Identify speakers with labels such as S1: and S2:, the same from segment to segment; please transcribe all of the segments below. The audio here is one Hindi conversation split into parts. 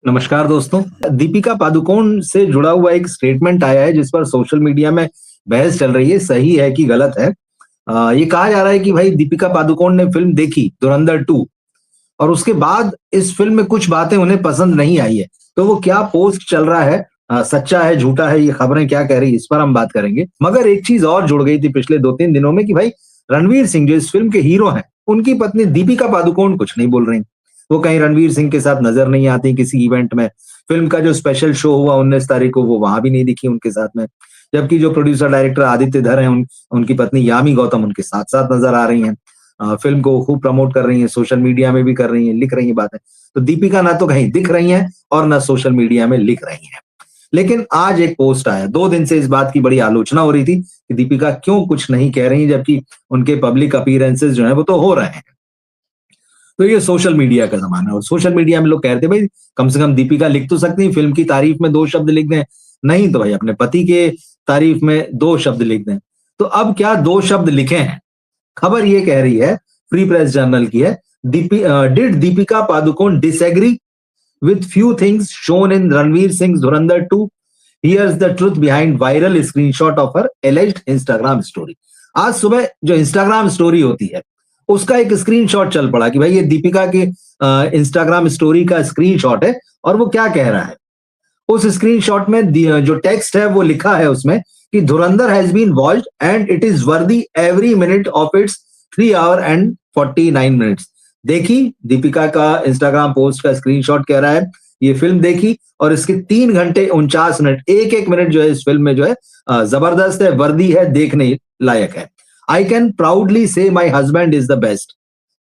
S1: नमस्कार दोस्तों। दीपिका पादुकोण से जुड़ा हुआ एक स्टेटमेंट आया है जिस पर सोशल मीडिया में बहस चल रही है, सही है कि गलत है। ये कहा जा रहा है कि भाई दीपिका पादुकोण ने फिल्म देखी धुरंधर 2 और उसके बाद इस फिल्म में कुछ बातें उन्हें पसंद नहीं आई है। तो वो क्या पोस्ट चल रहा है, सच्चा है, झूठा है, ये खबरें क्या कह रही है, इस पर हम बात करेंगे। मगर एक चीज और जुड़ गई थी पिछले 2-3 दिनों में कि भाई रणवीर सिंह जो इस फिल्म के हीरो हैं, उनकी पत्नी दीपिका पादुकोण कुछ नहीं बोल रही। वो कहीं रणवीर सिंह के साथ नजर नहीं आती किसी इवेंट में। फिल्म का जो स्पेशल शो हुआ 19 तारीख को वो वहां भी नहीं दिखी उनके साथ में। जबकि जो प्रोड्यूसर डायरेक्टर आदित्य धर हैं उनकी पत्नी यामी गौतम उनके साथ-साथ नज़र आ रही हैं। फिल्म को खूब प्रमोट कर रही हैं, सोशल मीडिया में भी कर रही हैं, लिख रही हैं बातें। तो दीपिका ना तो कहीं दिख रही हैं और ना सोशल मीडिया में लिख रही हैं। लेकिन आज एक पोस्ट आया, 2 दिन से इस बात की बड़ी आलोचना हो रही थी कि दीपिका क्यों कुछ नहीं कह रही हैं जबकि उनके पब्लिक अपीयरेंसेस जो हैं वो तो हो रहे हैं। तो ये सोशल मीडिया का ज़माना है और सोशल मीडिया में लोग कह रहे थे भाई कम से कम दीपिका लिख तो सकती हैं, फिल्म की तारीफ में 2 शब्द लिख दें। नहीं तो भाई अपने पति के तारीफ में 2 शब्द लिख दें। तो अब क्या 2 शब्द लिखे हैं? खबर ये कह रही है, फ्री प्रेस जर्नल की है, did Deepika Padukone disagree with few things shown in Ranveer Singh's Dhurandhar 2? Here's the truth behind viral screenshot of her alleged Instagram story. आज सुबह जो इंस्टाग्राम स्टोरी होती है उसका एक स्क्रीनशॉट चल पड़ा कि भाई ये दीपिका के इंस्टाग्राम स्टोरी का स्क्रीनशॉट है और वो क्या कह रहा है। उस स्क्रीनशॉट में जो टेक्स्ट है वो लिखा है उसमें कि Dhurandhar has been watched and it is worthy every minute of its 3 hour and 49 minutes. देखी, दीपिका का इंस्टाग्राम पोस्ट का स्क्रीनशॉट कह रहा है ये फिल्म देखी और इसके 3 घंटे 49 मिनट, एक मिनट जो है इस फिल्म में जो है जबरदस्त है, वर्दी है, देखने लायक है। आई कैन प्राउडली से my husband is the best.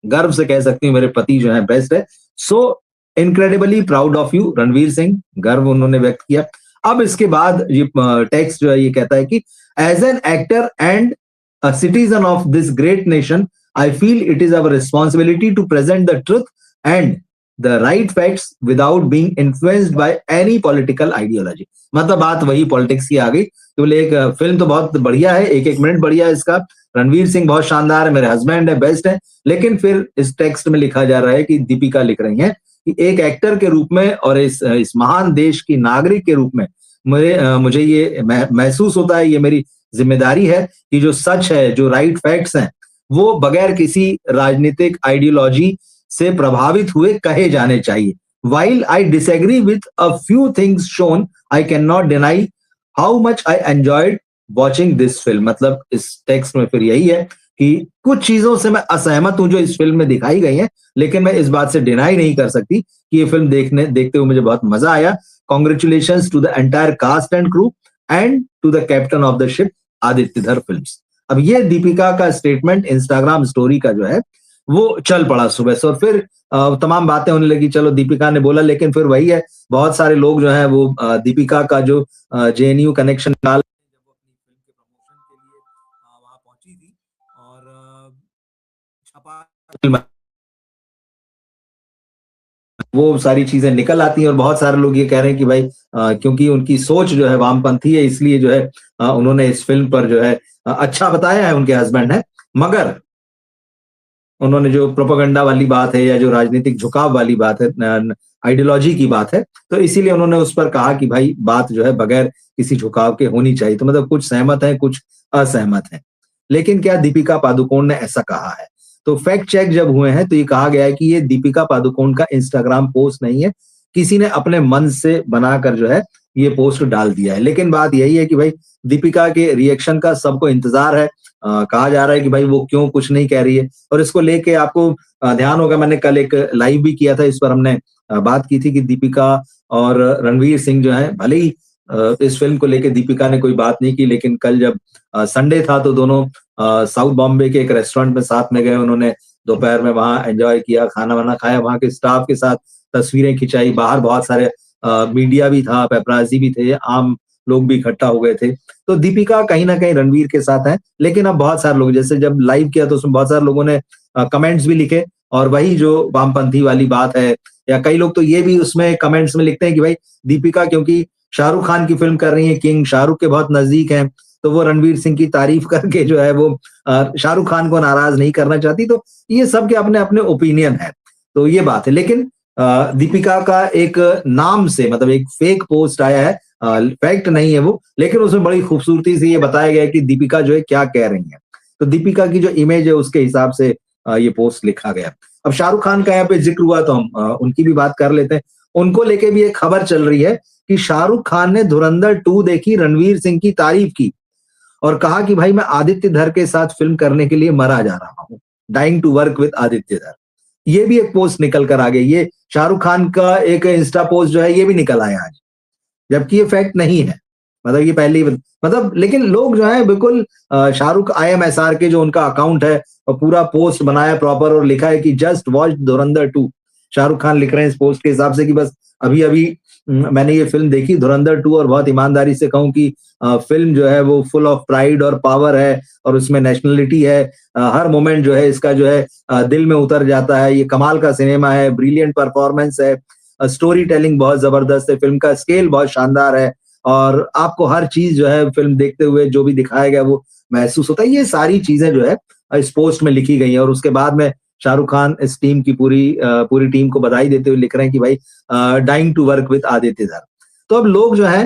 S1: गर्व से कह सकती हूँ मेरे पति जो है बेस्ट है। So incredibly proud of you Ranveer Singh, गर्व उन्होंने व्यक्त किया। अब इसके बाद ये टेक्स्ट जो है ये कहता है कि as an actor and a citizen of this great nation I feel it is our responsibility to present the truth and the right facts without being influenced by any political ideology। मतलब बात वही पॉलिटिक्स की आ गई। तो बोले एक फिल्म तो बहुत बढ़िया है, एक मिनट बढ़िया है इसका, रणवीर सिंह बहुत शानदार है, मेरे हस्बैंड है, बेस्ट है। लेकिन फिर इस टेक्स्ट में लिखा जा रहा है कि दीपिका लिख रही हैं कि एक एक्टर के रूप में और इस महान देश की नागरिक के रूप में मुझे ये महसूस होता है, ये मेरी जिम्मेदारी है कि जो सच है, जो राइट फैक्ट्स हैं, वो बगैर किसी राजनीतिक आइडियोलॉजी से प्रभावित हुए कहे जाने चाहिए। While I disagree with a few things shown, I cannot deny how much I enjoyed watching this film। मतलब इस टेक्स्ट में फिर यही है कि कुछ चीजों से मैं असहमत हूं जो इस फिल्म में दिखाई गई हैं, लेकिन मैं इस बात से डिनाई नहीं कर सकती कि ये फिल्म देखते हुए मुझे बहुत मजा आया। Congratulations to the entire cast and crew and to the captain of the ship, Aditya धर फिल्म्स। अब ये दीपिका का स्टेटमेंट इंस्टाग्राम स्टोरी का जो है वो चल पड़ा सुबह से और फिर तमाम बातें होने लगी। चलो दीपिका ने बोला, लेकिन फिर वही है, बहुत सारे लोग जो है वो दीपिका का जो जेएनयू कनेक्शन डाल जब वो अपनी फिल्म के प्रमोशन के लिए वहां पहुंची थी और छपा वो सारी चीजें निकल आती हैं और बहुत सारे लोग ये कह रहे हैं कि भाई क्योंकि उनकी सोच जो है वामपंथी है इसलिए जो है उन्होंने इस फिल्म पर जो है अच्छा बताया है, उनके हस्बैंड है, मगर उन्होंने जो प्रोपेगेंडा वाली बात है या जो राजनीतिक झुकाव वाली बात है, आइडियोलॉजी की बात है, तो इसीलिए उन्होंने उस पर कहा कि भाई बात जो है बगैर किसी झुकाव के होनी चाहिए। तो मतलब कुछ सहमत है, कुछ असहमत है। लेकिन क्या दीपिका पादुकोण ने ऐसा कहा है? तो फैक्ट चेक जब हुए हैं तो ये कहा गया है कि ये दीपिका पादुकोण का इंस्टाग्राम पोस्ट नहीं है, किसी ने अपने मन से बनाकर जो है ये पोस्ट डाल दिया है। लेकिन बात यही है कि भाई दीपिका के रिएक्शन का सबको इंतजार है। कहा जा रहा है कि भाई वो क्यों कुछ नहीं कह रही है और इसको लेके आपको ध्यान होगा, मैंने कल एक लाइव भी किया था, इस पर हमने बात की थी कि दीपिका और रणवीर सिंह जो है, भले ही इस फिल्म को लेके दीपिका ने कोई बात नहीं की, लेकिन कल जब संडे था तो दोनों साउथ बॉम्बे के एक रेस्टोरेंट में साथ में गए। उन्होंने दोपहर में वहां एंजॉय किया, खाना वाना खाया, वहां के स्टाफ के साथ तस्वीरें खिंचाई। बाहर बहुत सारे मीडिया भी था, पेपराजी भी थे, आम लोग भी इकट्ठा हो गए थे। तो दीपिका कहीं ना कहीं रणवीर के साथ है। लेकिन अब बहुत सारे लोग, जैसे जब लाइव किया तो उसमें बहुत सारे लोगों ने कमेंट्स भी लिखे और वही जो वामपंथी वाली बात है, या कई लोग तो ये भी उसमें कमेंट्स में लिखते हैं कि भाई दीपिका क्योंकि शाहरुख खान की फिल्म कर रही है, किंग शाहरुख के बहुत नजदीक हैं, तो वो रणवीर सिंह की तारीफ करके जो है वो शाहरुख खान को नाराज नहीं करना चाहती। तो ये सबके अपने अपने ओपिनियन है, तो ये बात है। लेकिन दीपिका का एक नाम से मतलब एक फेक पोस्ट आया है, फैक्ट नहीं है वो, लेकिन उसमें बड़ी खूबसूरती से ये बताया गया है कि दीपिका जो है क्या कह रही है। तो दीपिका की जो इमेज है उसके हिसाब से ये पोस्ट लिखा गया। अब शाहरुख खान का यहाँ पे जिक्र हुआ तो हम उनकी भी बात कर लेते हैं। उनको लेके भी एक खबर चल रही है कि शाहरुख खान ने धुरंधर 2 देखी, रणवीर सिंह की तारीफ की और कहा कि भाई मैं आदित्य धर के साथ फिल्म करने के लिए मरा जा रहा हूँ, dying to work with Aditya Dhar. ये भी एक पोस्ट निकल कर आ गई। ये शाहरुख खान का एक इंस्टा पोस्ट जो है ये भी निकल आया आज, जबकि ये फैक्ट नहीं है। मतलब ये पहले ही मतलब, लेकिन लोग जो है बिल्कुल शाहरुख IMSR के जो उनका अकाउंट है और पूरा पोस्ट बनाया प्रॉपर और लिखा है कि जस्ट वॉच धुरंधर 2। शाहरुख खान लिख रहे हैं इस पोस्ट के हिसाब से कि बस अभी अभी मैंने ये फिल्म देखी धुरंधर 2 और बहुत ईमानदारी से कहूं कि फिल्म जो है वो फुल ऑफ प्राइड और पावर है और उसमें नेशनलिटी है। हर मोमेंट जो है इसका जो है दिल में उतर जाता है। ये कमाल का सिनेमा है, ब्रिलियंट परफॉर्मेंस है, स्टोरी टेलिंग बहुत जबरदस्त है, फिल्म का स्केल बहुत शानदार है और आपको हर चीज जो है फिल्म देखते हुए जो भी दिखाया गया वो महसूस होता है। ये सारी चीजें जो है इस पोस्ट में लिखी गई है और उसके बाद में शाहरुख खान इस टीम की पूरी टीम को बधाई देते हुए लिख रहे हैं कि भाई dying to work with Aditya Dhar. तो अब लोग जो है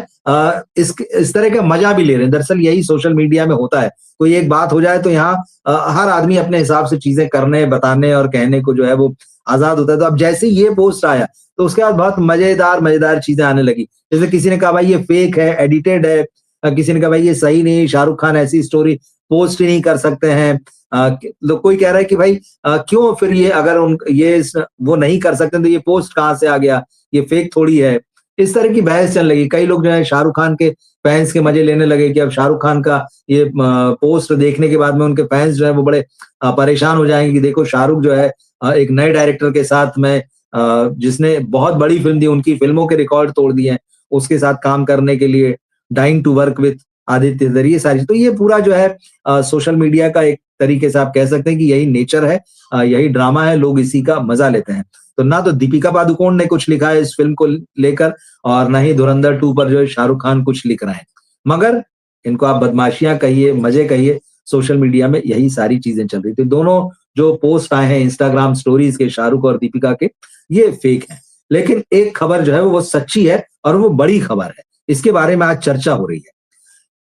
S1: इस तरह का मजा भी ले रहे हैं। दरअसल यही सोशल मीडिया में होता है, कोई एक बात हो जाए तो यहाँ हर आदमी अपने हिसाब से चीजें करने, बताने और कहने को जो है वो आजाद होता है। तो अब जैसे ये पोस्ट आया तो उसके बाद बहुत मजेदार चीजें आने लगी। जैसे किसी ने कहा भाई ये फेक है, एडिटेड है, किसी ने कहा भाई ये सही नहीं, शाहरुख खान ऐसी स्टोरी पोस्ट ही नहीं कर सकते हैं। कोई कह रहा है कि भाई क्यों फिर ये अगर वो नहीं कर सकते तो ये पोस्ट कहाँ से आ गया, ये फेक थोड़ी है। इस तरह की बहस चलने लगी। कई लोग जो है शाहरुख खान के फैंस के मजे लेने लगे कि अब शाहरुख खान का ये पोस्ट देखने के बाद में उनके फैंस जो है वो बड़े परेशान हो जाएंगे कि देखो शाहरुख जो है एक नए डायरेक्टर के साथ में जिसने बहुत बड़ी फिल्म दी, उनकी फिल्मों के रिकॉर्ड तोड़ दिए हैं, उसके साथ काम करने के लिए dying to work with Aditya Dhar, ये सारी। तो ये पूरा जो है सोशल मीडिया का एक तरीके से आप कह सकते हैं कि यही नेचर है, यही ड्रामा है, लोग इसी का मजा लेते हैं। तो ना तो दीपिका पादुकोण ने कुछ लिखा है इस फिल्म को लेकर और ना ही धुरंधर 2 पर जो है शाहरुख खान कुछ लिख रहे हैं। मगर इनको आप बदमाशियां कहिए, मजे कहिए, सोशल मीडिया में यही सारी चीजें चल रही थी। दोनों जो पोस्ट आए हैं इंस्टाग्राम स्टोरीज के शाहरुख और दीपिका के, ये फेक है। लेकिन एक खबर जो है वो सच्ची है और वो बड़ी खबर है। इसके बारे में आज चर्चा हो रही है।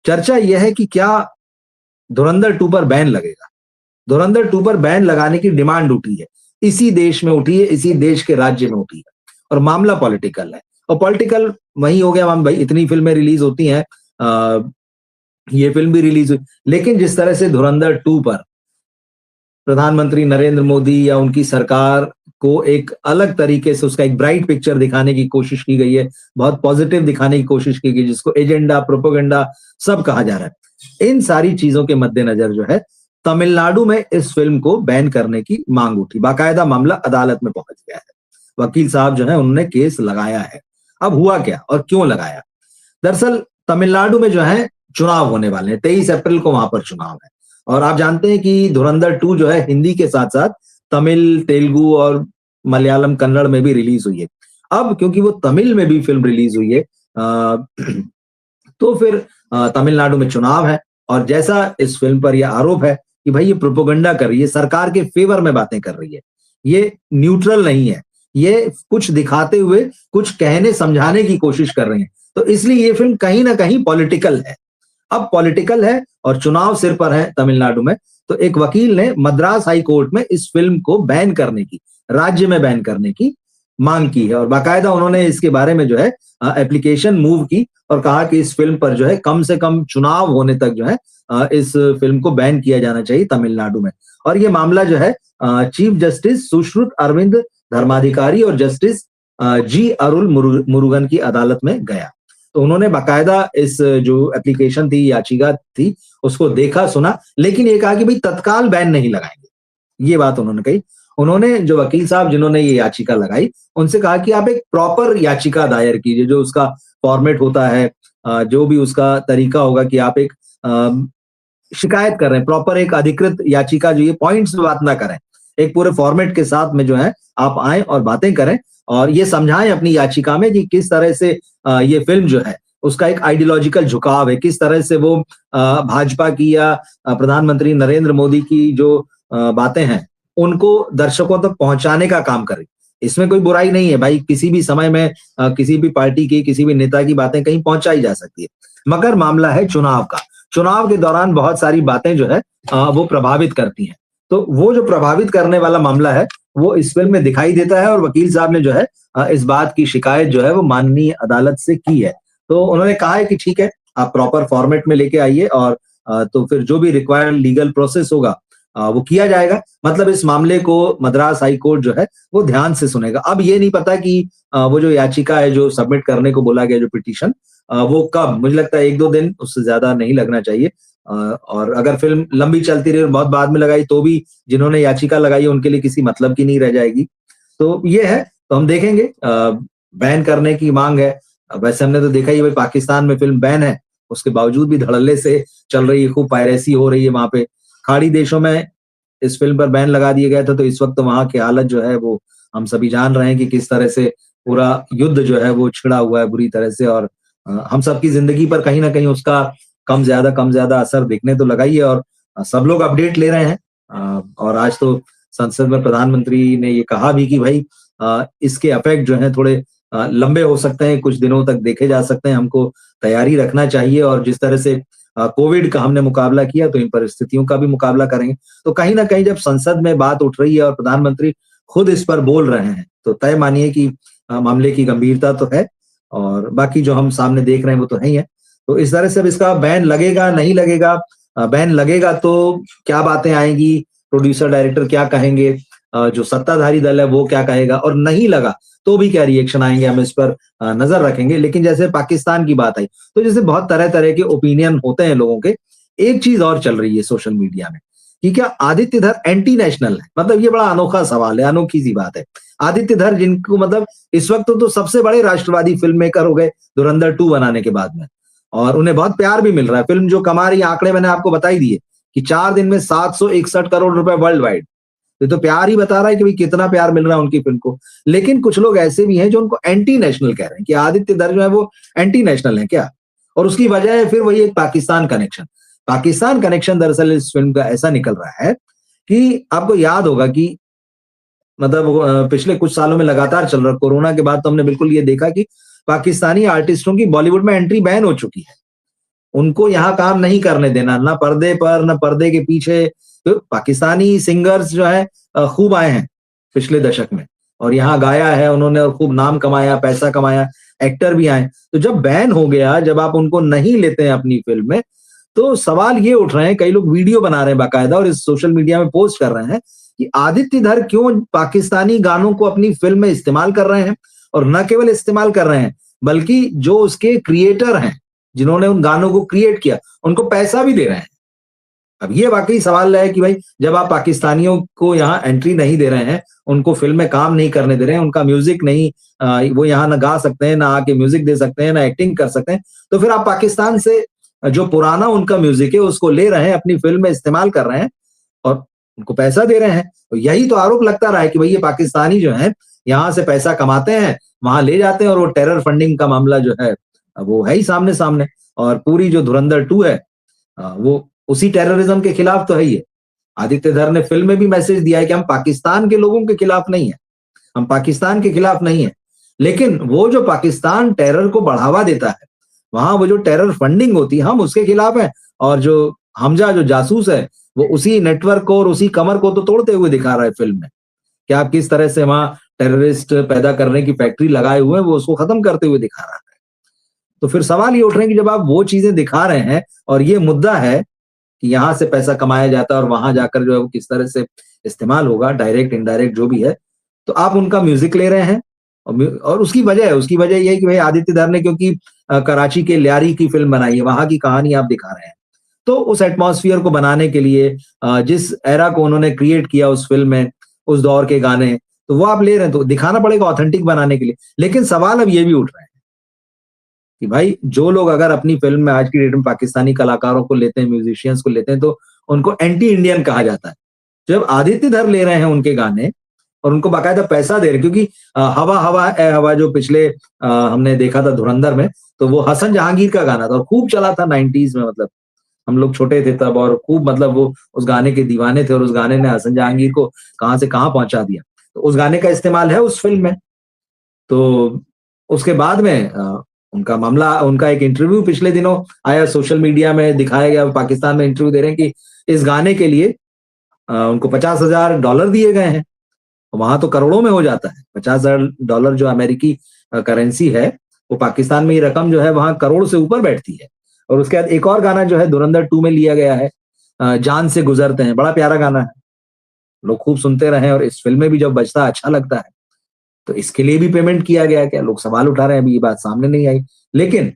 S1: चर्चा यह है कि क्या धुरंधर 2 पर बैन लगेगा। धुरंधर 2 पर बैन लगाने की डिमांड उठी है, इसी देश में उठी है, इसी देश के राज्य में उठी है और मामला पॉलिटिकल है। और पॉलिटिकल वही हो गया भाई, इतनी फिल्में रिलीज होती हैं, ये फिल्म भी रिलीज हुई, लेकिन जिस तरह से धुरंधर 2 पर प्रधानमंत्री नरेंद्र मोदी या उनकी सरकार को एक अलग तरीके से उसका एक ब्राइट पिक्चर दिखाने की कोशिश की गई है, बहुत पॉजिटिव दिखाने की कोशिश की गई, जिसको एजेंडा, प्रोपेगेंडा सब कहा जा रहा है। इन सारी चीजों के मद्देनजर जो है तमिलनाडु में इस फिल्म को बैन करने की मांग उठी। बाकायदा मामला अदालत में पहुंच गया है। वकील साहब जो है उन्होंने केस लगाया है। अब हुआ क्या और क्यों लगाया? दरअसल तमिलनाडु में जो है चुनाव होने वाले हैं, 23 अप्रैल को वहां पर चुनाव है और आप जानते हैं कि धुरंधर 2 जो है हिंदी के साथ साथ तमिल, तेलुगु और मलयालम, कन्नड़ में भी रिलीज हुई है। अब क्योंकि वो तमिल में भी फिल्म रिलीज हुई है तो फिर तमिलनाडु में चुनाव है और जैसा इस फिल्म पर यह आरोप है कि भाई ये प्रोपेगेंडा कर रही है, सरकार के फेवर में बातें कर रही है, ये न्यूट्रल नहीं है, ये कुछ दिखाते हुए कुछ कहने समझाने की कोशिश कर रहे हैं। तो इसलिए ये फिल्म कहीं ना कहीं पॉलिटिकल है। अब पॉलिटिकल है और चुनाव सिर पर है तमिलनाडु में, तो एक वकील ने मद्रास हाई कोर्ट में इस फिल्म को बैन करने की, राज्य में बैन करने की मांग की है और बाकायदा उन्होंने इसके बारे में जो है एप्लीकेशन मूव की और कहा कि इस फिल्म पर जो है कम से कम चुनाव होने तक जो है इस फिल्म को बैन किया जाना चाहिए तमिलनाडु में। और ये मामला जो है चीफ जस्टिस सुश्रुत अरविंद धर्माधिकारी और जस्टिस जी अरुल मुरुगन की अदालत में गया। तो उन्होंने बाकायदा इस जो एप्लीकेशन थी, याचिका थी, उसको देखा, सुना, लेकिन ये कहा कि भाई तत्काल बैन नहीं लगाएंगे। ये बात उन्होंने कही। उन्होंने जो वकील साहब जिन्होंने ये याचिका लगाई उनसे कहा कि आप एक प्रॉपर याचिका दायर कीजिए, जो उसका फॉर्मेट होता है, जो भी उसका तरीका होगा कि आप एक शिकायत कर रहे हैं, प्रॉपर एक अधिकृत याचिका, जो ये पॉइंट्स पे बात ना करें, एक पूरे फॉर्मेट के साथ में जो है आप आए और बातें करें और ये समझाएं अपनी याचिका में कि किस तरह से ये फिल्म जो है उसका एक आइडियोलॉजिकल झुकाव है, किस तरह से वो भाजपा की या प्रधानमंत्री नरेंद्र मोदी की जो बातें हैं उनको दर्शकों तक पहुंचाने का काम करे। इसमें कोई बुराई नहीं है भाई, किसी भी समय में किसी भी पार्टी की, किसी भी नेता की बातें कहीं पहुंचाई जा सकती है। मगर मामला है चुनाव का। चुनाव के दौरान बहुत सारी बातें जो है वो प्रभावित करती हैं। तो वो जो प्रभावित करने वाला मामला है, वो इस फ़िल्म में दिखाई देता है और वकील साहब ने जो है इस बात की शिकायत जो है वो माननीय अदालत से की है। तो उन्होंने कहा है कि ठीक है, आप प्रॉपर फॉर्मेट में लेके आइए और तो फिर जो भी रिक्वायर्ड लीगल प्रोसेस होगा वो किया जाएगा। मतलब इस मामले को मद्रास हाई कोर्ट जो है वो ध्यान से सुनेगा। अब ये नहीं पता कि वो जो याचिका है, जो सबमिट करने को बोला गया, जो पिटीशन, वो कब, मुझे लगता है 1-2 दिन, उससे ज़्यादा नहीं लगना चाहिए। और अगर फ़िल्म लंबी चलती रही और बहुत बाद में लगाई तो भी जिन्होंने याचिका लगाई है उनके लिए किसी मतलब की नहीं रह जाएगी। तो ये है, तो हम देखेंगे। बैन करने की माँग है। वैसे हमने तो देखा ही है भाई, पाकिस्तान में फ़िल्म बैन है, उसके बावजूद भी धड़ल्ले से चल रही है, खूब पायरेसी हो रही है वहाँ पे। खाड़ी देशों में इस फ़िल्म पर बैन लगा दिया गया था, तो इस वक़्त वहाँ की हालत जो है वो हम सभी जान रहे हैं कि किस तरह से पूरा युद्ध जो है वो छिड़ा हुआ है बुरी तरह से। और हम सबकी ज़िंदगी पर कहीं न कहीं उसका कम ज़्यादा असर दिखने तो लगा ही है। और सब लोग अपडेट ले रहे हैं। और आज तो संसद में प्रधानमंत्री ने ये कहा भी कि भई इसके इफ़ेक्ट जो हैं थोड़े लंबे हो सकते हैं, कुछ दिनों तक देखे जा सकते हैं, हमको तैयारी रखना चाहिए और जिस तरह से कोविड का हमने मुकाबला किया तो इन परिस्थितियों का भी मुकाबला करेंगे। तो कहीं न कहीं जब संसद में बात उठ रही है और प्रधानमंत्री खुद इस पर बोल रहे हैं, तो तय मानिए कि मामले की गंभीरता तो है और बाकी जो हम सामने देख रहे हैं वो तो है ही है। तो इस तरह से अब इसका बैन लगेगा, नहीं लगेगा, बैन लगेगा तो क्या बातें आएँगी, प्रोड्यूसर डायरेक्टर क्या कहेंगे, जो सत्ताधारी दल है वो क्या कहेगा, और नहीं लगा तो भी क्या रिएक्शन आएँगे, हम इस पर नज़र रखेंगे। लेकिन जैसे पाकिस्तान की बात आई, तो जैसे बहुत तरह-तरह के ओपिनियन होते हैं लोगों के। एक चीज़ और चल रही है सोशल मीडिया में कि क्या आदित्य धर एंटी नेशनल है? मतलब ये बड़ा अनोखा सवाल है, अनोखी सी बात है। आदित्य धर जिनको मतलब इस वक़्त तो सबसे बड़े राष्ट्रवादी फ़िल्म मेकर हो गए धुरंधर 2 बनाने के बाद में, और उन्हें बहुत प्यार भी मिल रहा है। फ़िल्म जो कमा रही है, आंकड़े मैंने आपको बता ही दिए कि 4 दिन में 761 करोड़ रुपए वर्ल्ड वाइड। ये तो प्यार ही बता रहा है कि भाई कितना प्यार मिल रहा है उनकी फ़िल्म को। लेकिन कुछ लोग ऐसे भी हैं जो उनको एंटी नेशनल कह रहे हैं कि आदित्य धर जो है वो एंटी नेशनल है क्या? और उसकी वजह है फिर वही एक पाकिस्तान कनेक्शन। पाकिस्तान कनेक्शन दरअसल इस फ़िल्म का ऐसा निकल रहा है कि आपको याद होगा कि मतलब पिछले कुछ सालों में लगातार चल रहा है। कोरोना के बाद तो हमने बिल्कुल ये देखा कि पाकिस्तानी आर्टिस्टों की बॉलीवुड में एंट्री बैन हो चुकी है। उनको यहाँ काम नहीं करने देना, ना पर्दे पर, ना पर्दे के पीछे। तो पाकिस्तानी सिंगर्स जो हैं खूब आए हैं पिछले दशक में और यहाँ गाया है उन्होंने और खूब नाम कमाया, पैसा कमाया, एक्टर भी आए। तो जब बैन हो गया, जब आप उनको नहीं लेते हैं अपनी फ़िल्म में, तो सवाल ये उठ रहे हैं, कई लोग वीडियो बना रहे हैं बाकायदा और इस सोशल मीडिया में पोस्ट कर रहे हैं कि आदित्य धर क्यों पाकिस्तानी गानों को अपनी फ़िल्म में इस्तेमाल कर रहे हैं, और न केवल इस्तेमाल कर रहे हैं, बल्कि जो उसके क्रिएटर हैं, जिन्होंने उन गानों को क्रिएट किया, उनको पैसा भी दे रहे हैं। अब ये वाक़ई सवाल है कि भाई जब आप पाकिस्तानियों को यहाँ एंट्री नहीं दे रहे हैं, उनको फ़िल्म में काम नहीं करने दे रहे हैं, उनका म्यूज़िक नहीं, वो यहाँ ना गा सकते हैं, ना आके म्यूज़िक दे सकते हैं, ना एक्टिंग कर सकते हैं, तो फिर आप पाकिस्तान से जो पुराना उनका म्यूज़िक है उसको ले रहे हैं, अपनी फ़िल्म में इस्तेमाल कर रहे हैं और उनको पैसा दे रहे हैं। तो यही तो आरोप लगता रहा है कि भई ये पाकिस्तानी जो हैं, यहाँ से पैसा कमाते हैं, वहाँ ले जाते हैं और वो टेरर फंडिंग का मामला जो है, वो है ही सामने-सामने। और पूरी जो धुरंधर 2 है वो उसी टेररिज्म के खिलाफ तो है ही है। आदित्य धर ने फ़िल्म में भी मैसेज दिया है कि हम पाकिस्तान के लोगों के खिलाफ नहीं हैं, हम पाकिस्तान के खिलाफ नहीं हैं। लेकिन वो जो पाकिस्तान टेरर को बढ़ावा देता है, वहाँ वो जो टेरर फंडिंग होती है, हम उसके खिलाफ हैं, और जो हमजा जो जासूस है, वो उसी नेटवर्क को और उसी कमर को तो तोड़ते हुए दिखा रहा है फ़िल्म में, कि आप किस तरह से वहाँ टेररिस्ट पैदा करने की फैक्ट्री लगाए हुए हैं, वो उसको खत्म करते हुए दिखा रहा है। तो फिर सवाल ये उठ रहे हैं कि जब आप वो चीज़ें दिखा रहे हैं और ये मुद्दा है कि यहाँ से पैसा कमाया जाता है और वहाँ जाकर जो है वो किस तरह से इस्तेमाल होगा, डायरेक्ट, इनडायरेक्ट जो भी है, तो आप उनका म्यूज़िक ले रहे हैं। और उसकी वजह है, उसकी वजह ये है कि भाई आदित्य धर ने क्योंकि कराची के लियारी की फ़िल्म बनाई है, वहाँ की कहानी आप दिखा रहे हैं। तो उस एटमॉस्फियर को बनाने के लिए जिस एरा को उन्होंने क्रिएट किया उस फ़िल्म में, उस दौर के गाने, तो वो आप ले रहे हैं, तो दिखाना पड़ेगा ऑथेंटिक बनाने के लिए। लेकिन सवाल अब ये भी उठ रहे हैं कि भाई जो लोग अगर अपनी फ़िल्म में आज की डेट में पाकिस्तानी कलाकारों को लेते हैं, म्यूज़िशियंस को लेते हैं, तो उनको एंटी इंडियन कहा जाता है। जब आदित्य धर ले रहे हैं उनके गाने और उनको बाकायदा पैसा दे रहे हैं, क्योंकि हवा हवा ए हवा जो पिछले हमने देखा था धुरंधर में, तो वो हसन जहांगीर का गाना था और खूब चला था 90s में। मतलब हम लोग छोटे थे तब और खूब मतलब वो उस गाने के दीवाने थे और उस गाने ने हसन जहांगीर को कहाँ से कहाँ पहुँचा दिया। तो उस गाने का इस्तेमाल है उस फिल्म में। तो उसके बाद में उनका मामला, उनका एक इंटरव्यू पिछले दिनों आया, सोशल मीडिया में दिखाया गया, पाकिस्तान में इंटरव्यू दे रहे हैं कि इस गाने के लिए उनको $50,000 दिए गए हैं। वहां तो करोड़ों में हो जाता है। $50,000 जो अमेरिकी करेंसी है, वो पाकिस्तान में ये रकम जो है वहां करोड़ से ऊपर बैठती है। और उसके बाद एक और गाना जो है धुरंधर 2 में लिया गया है, जान से गुजरते हैं, बड़ा प्यारा गाना है, लोग खूब सुनते रहे और इस फिल्म में भी जब बजता है अच्छा लगता है। तो इसके लिए भी पेमेंट किया गया क्या? लोग सवाल उठा रहे हैं, अभी ये बात सामने नहीं आई। लेकिन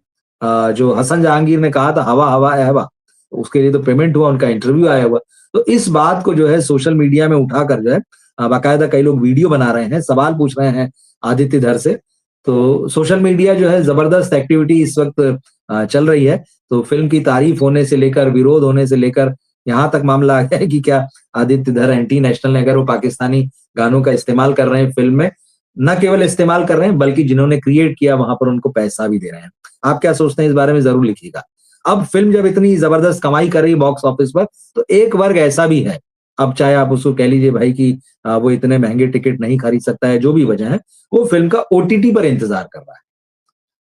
S1: जो हसन जहांगीर ने कहा था हवा हवा ए हवा, उसके लिए तो पेमेंट हुआ, उनका इंटरव्यू आया हुआ। तो इस बात को जो है सोशल मीडिया में उठाकर जो है बाकायदा कई लोग वीडियो बना रहे हैं, सवाल पूछ रहे हैं आदित्य धर से। तो सोशल मीडिया जो है जबरदस्त एक्टिविटी इस वक्त चल रही है। तो फिल्म की तारीफ होने से लेकर, विरोध होने से लेकर, यहाँ तक मामला आ गया है कि क्या आदित्य धर एंटी नेशनल है अगर वो पाकिस्तानी गानों का इस्तेमाल कर रहे हैं फिल्म में। न केवल इस्तेमाल कर रहे हैं बल्कि जिन्होंने क्रिएट किया वहां पर उनको पैसा भी दे रहे हैं। आप क्या सोचते हैं इस बारे में? जरूर लिखिएगा। अब फिल्म जब इतनी जबरदस्त कमाई कर रही है बॉक्स ऑफिस पर, तो एक वर्ग ऐसा भी है, अब चाहे आप उसको कह लीजिए भाई कि वो इतने महंगे टिकट नहीं खरीद सकता है, जो भी वजह है, वो फिल्म का ओटीटी पर इंतजार कर रहा है।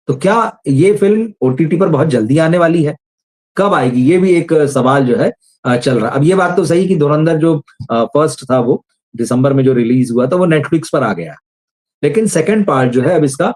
S1: तो क्या ये फिल्म ओटीटी पर बहुत जल्दी आने वाली है? कब आएगी? ये भी एक सवाल जो है चल रहा है। अब ये बात तो सही कि धुरंधर जो फर्स्ट था वो दिसंबर में जो रिलीज हुआ था वो नेटफ्लिक्स पर आ गया, लेकिन सेकंड पार्ट जो है अब इसका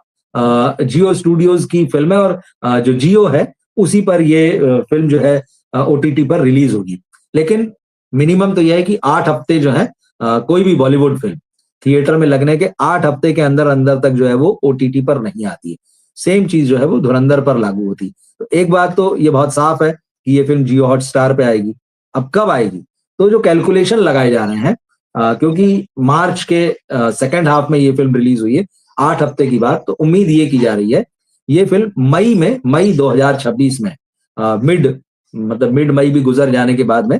S1: जियो स्टूडियोज की फिल्म है और जो जियो है उसी पर ये फिल्म जो है ओटीटी पर रिलीज होगी। लेकिन मिनिमम तो यह है कि 8 हफ्ते जो है कोई भी बॉलीवुड फिल्म थिएटर में लगने के 8 हफ्ते के अंदर अंदर तक जो है वो ओटीटी पर नहीं आती है। सेम चीज जो है वो धुरंधर पर लागू होती। तो एक बात तो ये बहुत साफ है कि ये फिल्म जियो हॉटस्टार पे आएगी। अब कब आएगी? तो जो कैलकुलेशन लगाए जा रहे हैं, क्योंकि मार्च के सेकेंड हाफ में ये फिल्म रिलीज हुई है, 8 हफ्ते की बात, तो उम्मीद ये की जा रही है ये फिल्म मई 2026 में मिड मई भी गुजर जाने के बाद में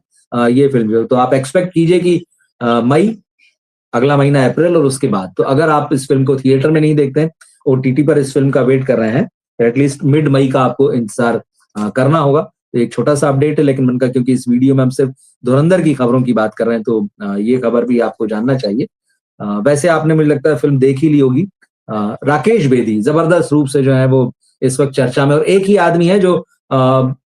S1: ये फिल्म जो, तो आप एक्सपेक्ट कीजिए कि मई, अगला महीना अप्रैल और उसके बाद। तो अगर आप इस फिल्म को थिएटर में नहीं देखते हैं, ओटीटी पर इस फिल्म का वेट कर रहे हैं, तो एटलीस्ट मिड मई का आपको इंतजार करना होगा। तो एक छोटा सा अपडेट है, लेकिन मन का क्योंकि इस वीडियो में हम सिर्फ धुरंधर की खबरों की बात कर रहे हैं, तो ये खबर भी आपको जानना चाहिए। वैसे आपने मुझे लगता है फिल्म देख ही ली होगी। राकेश बेदी जबरदस्त रूप से जो है वो इस वक्त चर्चा में, और एक ही आदमी है जो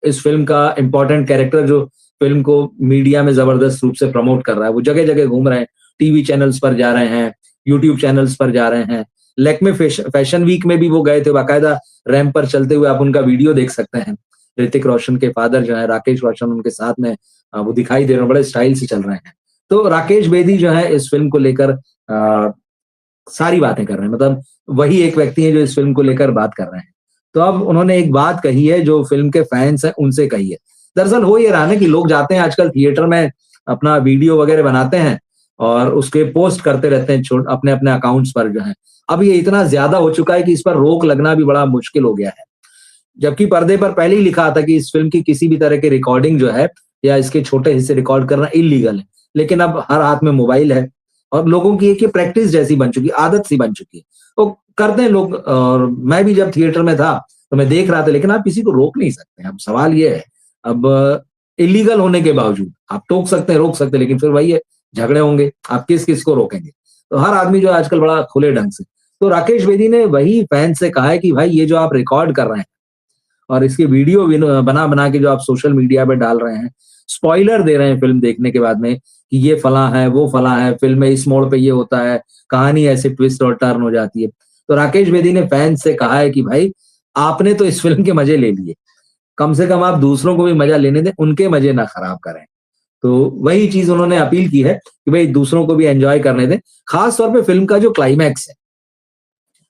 S1: इस फिल्म का इंपॉर्टेंट कैरेक्टर, जो फिल्म को मीडिया में जबरदस्त रूप से प्रमोट कर रहा है। वो जगह जगह घूम रहे हैं, टीवी चैनल्स पर जा रहे हैं, यूट्यूब चैनल्स पर जा रहे हैं। लेक्मे फैशन वीक में भी वो गए थे, बाकायदा रैंप पर चलते हुए आप उनका वीडियो देख सकते हैं। ऋतिक रोशन के फादर जो है राकेश रोशन, उनके साथ में वो दिखाई दे रहे हैं, बड़े स्टाइल से चल रहे हैं। तो राकेश बेदी जो है इस फिल्म को लेकर सारी बातें कर रहे हैं, मतलब वही एक व्यक्ति है जो इस फिल्म को लेकर बात कर रहे हैं। तो अब उन्होंने एक बात कही है जो फिल्म के फैंस हैं उनसे कही है। दरअसल हो ये रहा है कि लोग जाते हैं आजकल थिएटर में, अपना वीडियो वगैरह बनाते हैं और उसके पोस्ट करते रहते हैं अपने अपने अकाउंट्स पर जो है। अब ये इतना ज्यादा हो चुका है कि इस पर रोक लगना भी बड़ा मुश्किल हो गया है। जबकि पर्दे पर पहले ही लिखा था कि इस फिल्म की किसी भी तरह की रिकॉर्डिंग जो है या इसके छोटे हिस्से रिकॉर्ड करना इलीगल है। लेकिन अब हर हाथ में मोबाइल है और लोगों की एक प्रैक्टिस जैसी बन चुकी, आदत सी बन चुकी है, तो करते हैं लोग। और मैं भी जब थिएटर में था तो मैं देख रहा था, लेकिन आप किसी को रोक नहीं सकते। अब सवाल ये है, अब इलीगल होने के बावजूद आप टोक सकते हैं, रोक सकते हैं, लेकिन फिर वही है, झगड़े होंगे, आप किस किस को रोकेंगे। तो हर आदमी जो आजकल बड़ा खुले ढंग से, तो राकेश बेदी ने वही फैन से कहा है कि भाई ये जो आप रिकॉर्ड कर रहे हैं और इसके वीडियो बना बना के जो आप सोशल मीडिया पे डाल रहे हैं, स्पॉइलर दे रहे हैं फिल्म देखने के बाद में कि ये फला है, वो फला है, फिल्म में इस मोड़ पे ये होता है, कहानी ऐसे ट्विस्ट और टर्न हो जाती है। तो राकेश बेदी ने फैंस से कहा है कि भाई आपने तो इस फिल्म के मजे ले लिए, कम से कम आप दूसरों को भी मजा लेने दें, उनके मजे ना खराब करें। तो वही चीज उन्होंने अपील की है कि भाई दूसरों को भी एंजॉय करने दें। खास तौर पे फिल्म का जो क्लाइमैक्स है,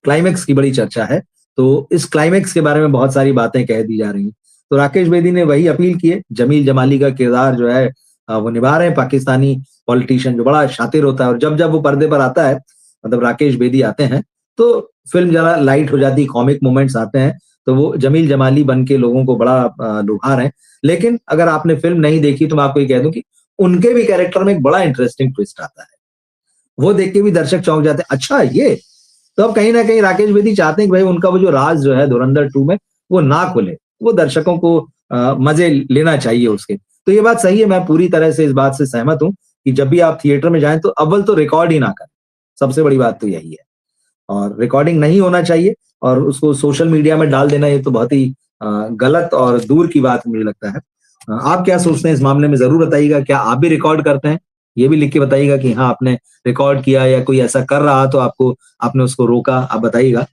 S1: क्लाइमैक्स की बड़ी चर्चा है, तो इस क्लाइमैक्स के बारे में बहुत सारी बातें कह दी जा रही हैं। तो राकेश बेदी ने वही अपील की है। जमील जमाली का किरदार जो है वो निभा रहे हैं पाकिस्तानी पॉलिटिशियन, जो बड़ा शातिर होता है, और जब जब वो पर्दे पर आता है, मतलब राकेश बेदी आते हैं, तो फिल्म जरा लाइट हो जाती है, कॉमिक मोमेंट्स आते हैं, तो वो जमील जमाली बन के लोगों को बड़ा लुभा रहे हैं। लेकिन अगर आपने फिल्म नहीं देखी तो मैं आपको ये कह दूं कि उनके भी कैरेक्टर में एक बड़ा इंटरेस्टिंग ट्विस्ट आता है, वो देख के भी दर्शक चौंक जाते हैं, अच्छा ये। तो अब कहीं ना कहीं राकेश बेदी चाहते हैं कि भाई उनका वो जो राज जो है धुरंधर 2 में वो ना खुले, वो दर्शकों को मजे लेना चाहिए उसके। तो ये बात सही है, मैं पूरी तरह से इस बात से सहमत हूं कि जब भी आप थिएटर में जाएं तो अव्वल तो रिकॉर्ड ही ना करें, सबसे बड़ी बात तो यही है। और रिकॉर्डिंग नहीं होना चाहिए और उसको सोशल मीडिया में डाल देना ये तो बहुत ही गलत और दूर की बात मुझे लगता है। आप क्या सोचते हैं इस मामले में ज़रूर बताइएगा, क्या आप भी रिकॉर्ड करते हैं? ये भी लिख के बताइएगा कि हाँ, आपने रिकॉर्ड किया या कोई ऐसा कर रहा तो आपने उसको रोका, आप बताइएगा।